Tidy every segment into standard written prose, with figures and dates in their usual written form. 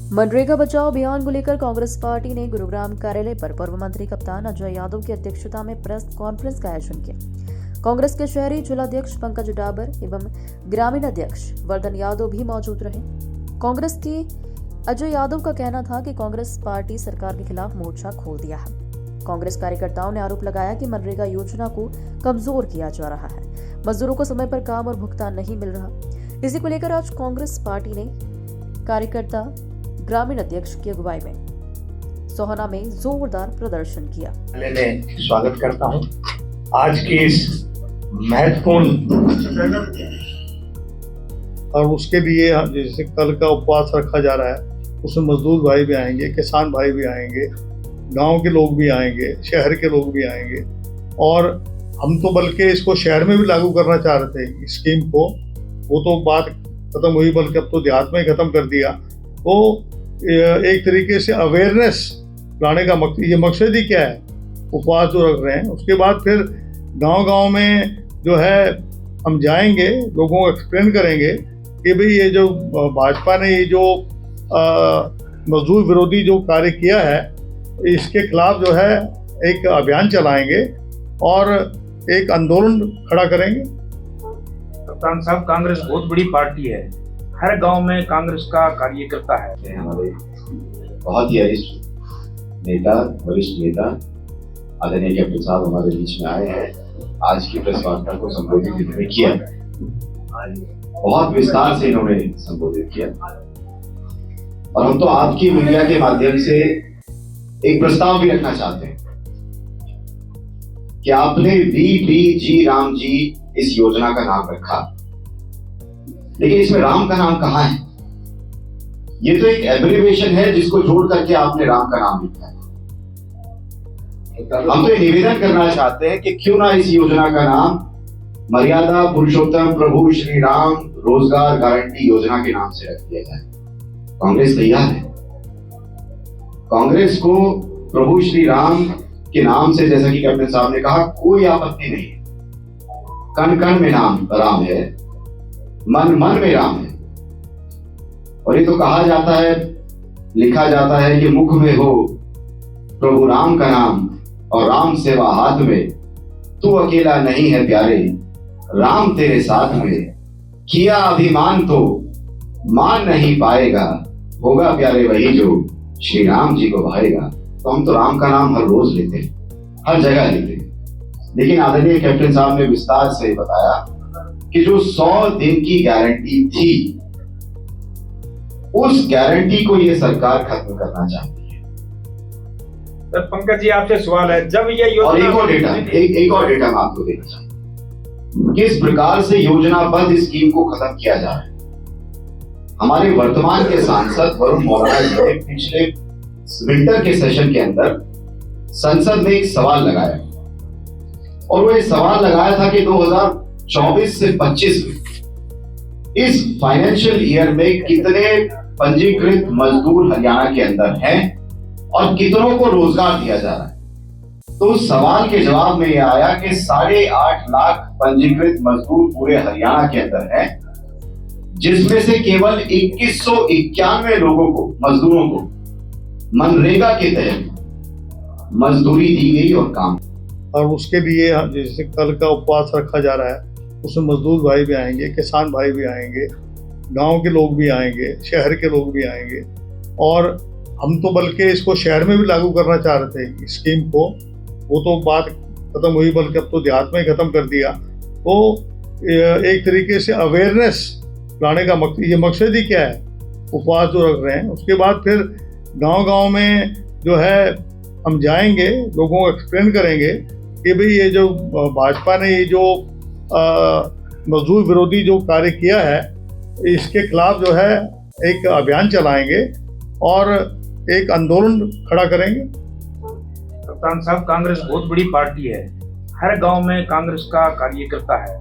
मनरेगा बचाओ अभियान को लेकर कांग्रेस पार्टी ने गुरुग्राम कार्यालय पर पूर्व मंत्री कप्तान अजय यादव की अध्यक्षता में प्रेस कॉन्फ्रेंस का आयोजन किया। कांग्रेस के शहरी जिलाध्यक्ष पंकज डाबर एवं ग्रामीण अध्यक्ष वर्धन यादव भी मौजूद रहे। कांग्रेस की अजय यादव का कहना था कि कांग्रेस पार्टी सरकार के खिलाफ मोर्चा खोल दिया है। कांग्रेस कार्यकर्ताओं ने आरोप लगाया कि मनरेगा योजना को कमजोर किया जा रहा है, मजदूरों को समय पर काम और भुगतान नहीं मिल रहा। इसी को लेकर आज कांग्रेस पार्टी ने कार्यकर्ता ग्रामीण अध्यक्ष की अगुवाई में सोहना में जोरदार प्रदर्शन किया। मैं स्वागत करता हूं आज की इस महत्वपूर्ण और उसके लिए जैसे कल का उपवास रखा जा रहा है, उसमें मजदूर भाई भी आएंगे, किसान भाई भी आएंगे, गांव के लोग भी आएंगे, शहर के लोग भी आएंगे। और हम तो बल्कि इसको शहर में भी लागू करना चाह रहे थे इस स्कीम को, वो तो बात खत्म हुई, बल्कि अब तो देहात में ही खत्म कर दिया। तो एक तरीके से अवेयरनेस लाने का मकसद ही क्या है, उपवास जो रख रहे हैं। उसके बाद फिर गांव-गांव में जो है हम जाएंगे, लोगों को एक्सप्लेन करेंगे कि भाई ये जो भाजपा ने ये जो मजदूर विरोधी जो कार्य किया है, इसके खिलाफ जो है एक अभियान चलाएंगे और एक आंदोलन खड़ा करेंगे। कप्तान साहब, कांग्रेस बहुत बड़ी पार्टी है, हर गांव में कांग्रेस का कार्यकर्ता है। हमारे बहुत ही वरिष्ठ नेता आदरणीय कैप्टन साहब हमारे बीच में आए हैं। आज की प्रेस वार्ता को संबोधित इन्होंने किया, बहुत विस्तार से इन्होंने संबोधित किया। और हम तो आपकी मीडिया के माध्यम से एक प्रस्ताव भी रखना चाहते हैं कि आपने VBG राम जी इस योजना का नाम रखा, लेकिन इसमें राम का नाम कहाँ है? ये तो एक एब्रिविएशन है जिसको जोड़ करके आपने राम का नाम लिखा है। हम तो ये निवेदन करना चाहते हैं कि क्यों ना इस योजना का नाम मर्यादा पुरुषोत्तम प्रभु श्री राम रोजगार गारंटी योजना के नाम से रख दिया जाए। कांग्रेस तैयार है। कांग्रेस को प्रभु श्री राम के नाम से, जैसा कि कैप्टन साहब ने कहा, कोई आपत्ति नहीं है। कण कण में नाम राम है, मन मन में राम है। और ये तो कहा जाता है, लिखा जाता है कि मुख में हो प्रभु राम का नाम और राम सेवा हाथ में, तू अकेला नहीं है प्यारे, राम तेरे साथ में, किया अभिमान तो मान नहीं पाएगा, होगा प्यारे वही जो श्री राम जी को भाएगा। तो हम तो राम का नाम हर रोज लेते हैं, हर जगह लेते हैं। लेकिन आदरणीय कैप्टन साहब ने विस्तार से बताया कि जो 100 दिन की गारंटी थी, उस गारंटी को ये सरकार खत्म करना चाहती है। तो पंकज जी, आपसे सवाल है, जब ये योजना और एक और डेटा मैं आपको देना चाहूँ, किस प्रकार से योजनाबद्ध स्कीम को खत्म किया जा रहा है। हमारे वर्तमान के सांसद वरुण मोराना जी ने पिछले विंटर के सेशन के अंदर संसद में एक सवाल लगाया, और वो ये सवाल लगाया था कि 2024 से 25 में इस फाइनेंशियल ईयर में कितने पंजीकृत मजदूर हरियाणा के अंदर हैं और कितनों को रोजगार दिया जा रहा है। तो उस सवाल के जवाब में यह आया कि 8.5 लाख पंजीकृत मजदूर पूरे हरियाणा के अंदर हैं, जिसमें से केवल 2191 लोगों को, मजदूरों को मनरेगा के तहत मजदूरी दी गई और काम। और उसके लिए जैसे कल का उपवास रखा जा रहा है, उसमें मजदूर भाई भी आएंगे, किसान भाई भी आएंगे, गांव के लोग भी आएंगे, शहर के लोग भी आएंगे। और हम तो बल्कि इसको शहर में भी लागू करना चाह रहे थे इस स्कीम को, वो तो बात खत्म हुई, बल्कि अब तो देहात में ही खत्म कर दिया। तो एक तरीके से अवेयरनेस लाने का मकसद ही क्या है, उपवास जो रख रहे हैं। उसके बाद फिर गांव-गांव में जो है हम जाएंगे, लोगों को एक्सप्लेन करेंगे कि भाई ये जो भाजपा ने ये जो मजदूर विरोधी जो कार्य किया है, इसके खिलाफ जो है एक अभियान चलाएंगे और एक आंदोलन खड़ा करेंगे। कप्तान साहब, कांग्रेस बहुत बड़ी पार्टी है, हर गांव में कांग्रेस का कार्यकर्ता है।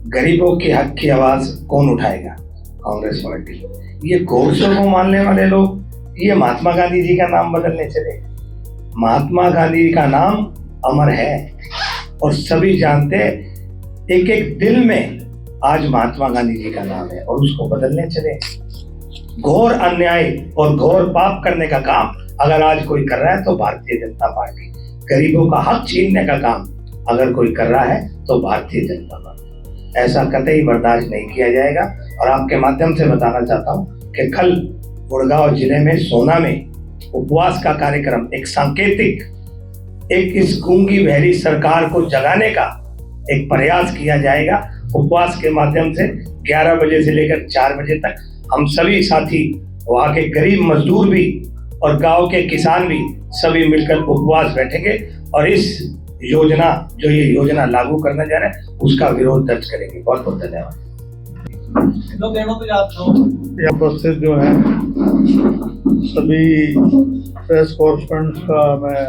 गरीबों के हक की आवाज कौन उठाएगा? कांग्रेस पार्टी। ये गोडसे को मानने वाले लोग ये महात्मा गांधी जी का नाम बदलने चले। महात्मा गांधी का नाम अमर है और सभी जानते, एक एक दिल में आज महात्मा गांधी जी का नाम है और उसको बदलने चले। घोर अन्याय और घोर पाप करने का काम अगर आज कोई कर रहा है तो भारतीय जनता पार्टी, गरीबों का हक छीनने का काम अगर कोई कर रहा है तो भारतीय जनता पार्टी। ऐसा कतई बर्दाश्त नहीं किया जाएगा। और आपके माध्यम से बताना चाहता हूं कि कल गुड़गांव जिले में सोना में उपवास का कार्यक्रम एक सांकेतिक, एक इस गूंगी बहरी सरकार को जगाने का एक प्रयास किया जाएगा। उपवास के माध्यम से 11 बजे से लेकर 4 बजे तक हम सभी साथी, वहाँ के गरीब मजदूर भी और गांव के किसान भी सभी मिलकर उपवास बैठेंगे और इस योजना, जो ये योजना लागू करने जा रहे हैं, उसका विरोध दर्ज करेंगे। बहुत बहुत धन्यवाद। यहाँ उपस्थित जो है सभी प्रेस कॉन्फ्रेंस का मैं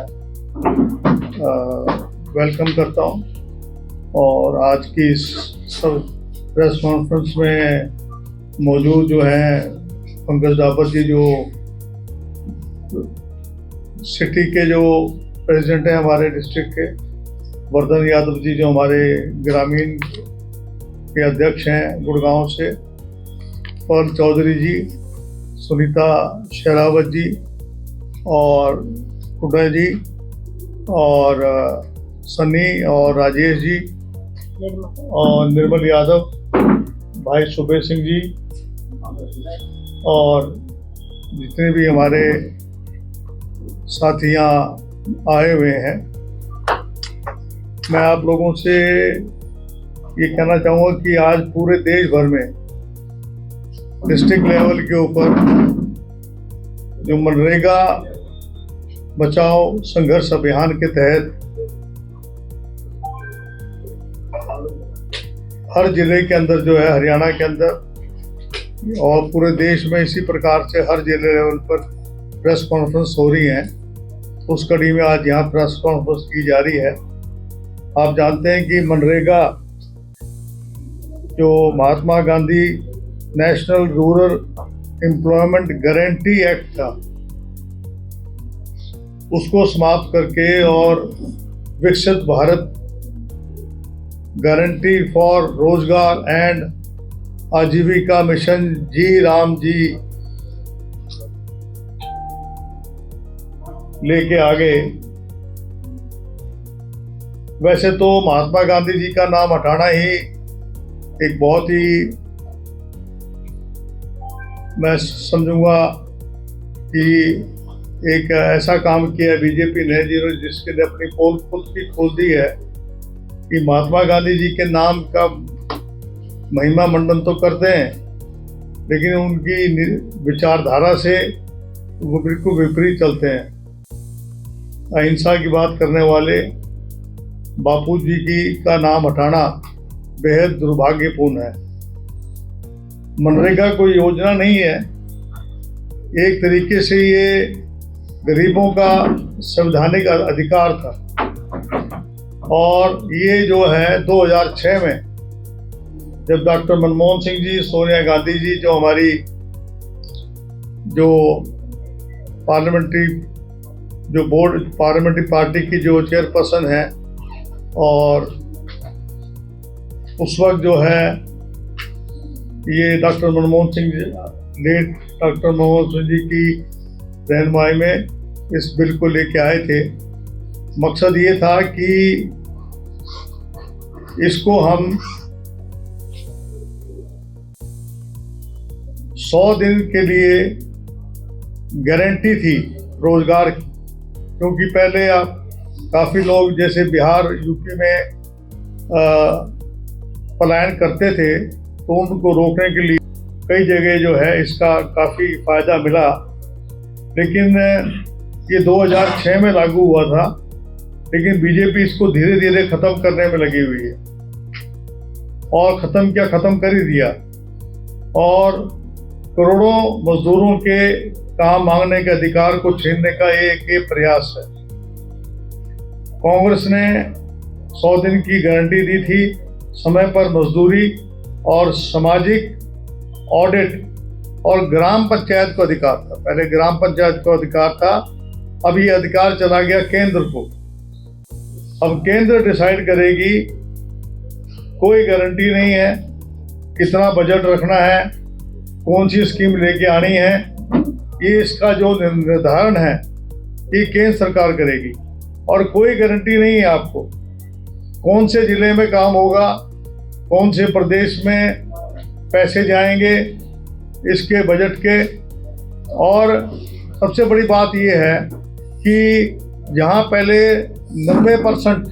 वेलकम करता हूँ और आज की इस सब प्रेस कॉन्फ्रेंस में मौजूद जो है पंकज डाबर जी, जो सिटी के जो प्रेसिडेंट हैं हमारे डिस्ट्रिक्ट के, वर्धन यादव जी जो हमारे ग्रामीण के अध्यक्ष हैं गुड़गांव से, पर्ल चौधरी जी, सुनीता शेरावत जी और कुडा जी और सनी और राजेश जी और निर्मल यादव, भाई सुबेश सिंह जी और जितने भी हमारे साथी यहाँ आए हुए हैं, मैं आप लोगों से ये कहना चाहूँगा कि आज पूरे देश भर में डिस्ट्रिक्ट लेवल के ऊपर जो मनरेगा बचाओ संघर्ष अभियान के तहत हर जिले के अंदर जो है, हरियाणा के अंदर और पूरे देश में इसी प्रकार से हर जिले लेवल पर प्रेस कॉन्फ्रेंस हो रही हैं। उस कड़ी में आज यहाँ प्रेस कॉन्फ्रेंस की जा रही है। आप जानते हैं कि मनरेगा जो Mahatma Gandhi national rural employment guarantee act था, उसको समाप्त करके और Viksit Bharat guarantee for Rozgar and Ajeevika mission G RAM G लेके आगे। वैसे तो महात्मा गांधी जी का नाम हटाना ही एक बहुत ही, मैं समझूंगा कि एक ऐसा काम किया बीजेपी ने जिसके लिए अपनी पोल खुद की खोल दी है कि महात्मा गांधी जी के नाम का महिमा मंडन तो करते हैं, लेकिन उनकी विचारधारा से वो बिल्कुल विपरीत चलते हैं। अहिंसा की बात करने वाले बापू जी का नाम हटाना बेहद दुर्भाग्यपूर्ण है। मनरेगा कोई योजना नहीं है, एक तरीके से ये गरीबों का संवैधानिक अधिकार था और ये जो है 2006 में जब डॉक्टर मनमोहन सिंह जी, सोनिया गांधी जी जो हमारी जो पार्लियामेंट्री पार्टी की जो चेयरपर्सन है, और उस वक्त जो है ये doctor Manmohan Singh ji, late doctor Manmohan Singh ji की रहनुमाई में इस बिल को लेके आए थे। मकसद ये था कि इसको हम 100 दिन के लिए गारंटी थी रोजगार की, क्योंकि पहले आप काफ़ी लोग जैसे बिहार, यूपी में पलायन करते थे, तो उनको रोकने के लिए कई जगह जो है इसका काफ़ी फायदा मिला। लेकिन ये 2006 में लागू हुआ था, लेकिन बीजेपी इसको धीरे धीरे ख़त्म करने में लगी हुई है और ख़त्म कर ही दिया। और करोड़ों मजदूरों के काम मांगने के अधिकार को छीनने का एक प्रयास है। कांग्रेस ने 100 दिन की गारंटी दी थी, समय पर मजदूरी और सामाजिक ऑडिट और ग्राम पंचायत को अधिकार था। पहले ग्राम पंचायत को अधिकार था, अब ये अधिकार चला गया केंद्र को। अब केंद्र डिसाइड करेगी, कोई गारंटी नहीं है कितना बजट रखना है, कौन सी स्कीम लेके आनी है, ये इसका जो निर्धारण है ये केंद्र सरकार करेगी। और कोई गारंटी नहीं है आपको कौन से जिले में काम होगा, कौन से प्रदेश में पैसे जाएंगे इसके बजट के। और सबसे बड़ी बात ये है कि जहाँ पहले 90%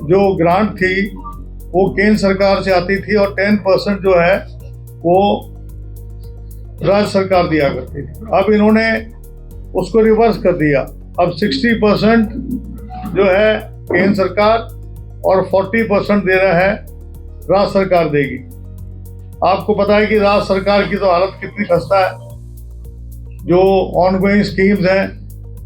जो ग्रांट थी वो केंद्र सरकार से आती थी और 10% जो है वो राज्य सरकार दिया करती थी, अब इन्होंने उसको रिवर्स कर दिया। अब 60% जो है केंद्र सरकार और 40% दे रहा है राज्य सरकार देगी। आपको पता है कि राज्य सरकार की तो हालत कितनी खस्ता है। जो ऑनगोइंग स्कीम्स हैं